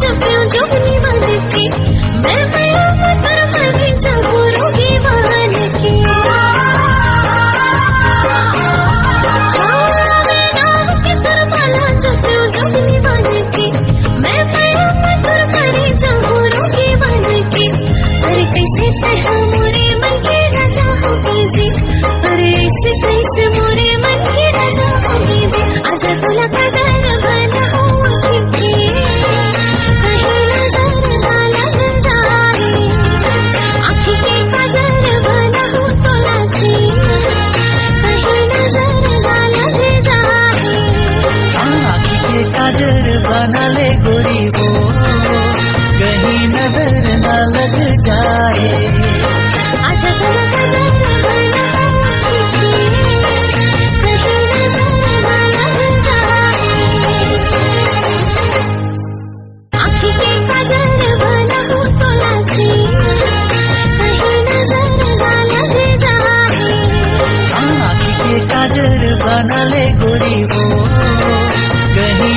चप्यू जोगनी बनके मैं तर मरी जागरूगी बनके चप्यू जोगनी बनके मैं तर मरी जागरूगी बनके अरे कैसे सह मोरे मन की राजा होगी जी अरे ऐसे कैसे मोरे मन की राजा होगी जी आजा तुला काजल बना होगी कहीं नजर ना लग जाए आँखी के काजल बना हो तुला जी कहीं नजर ना लग जाए आँखी के काजल बना ले गोरी वो कहीं नजर ना लग जाए आजा तुला काजल बना होगी कहीं नजर ना लग जाए आँखी के काजल बना हो तुला जी कहीं नजर ना लग जाए आँखी के काजल बना ले गोरी वो कहीं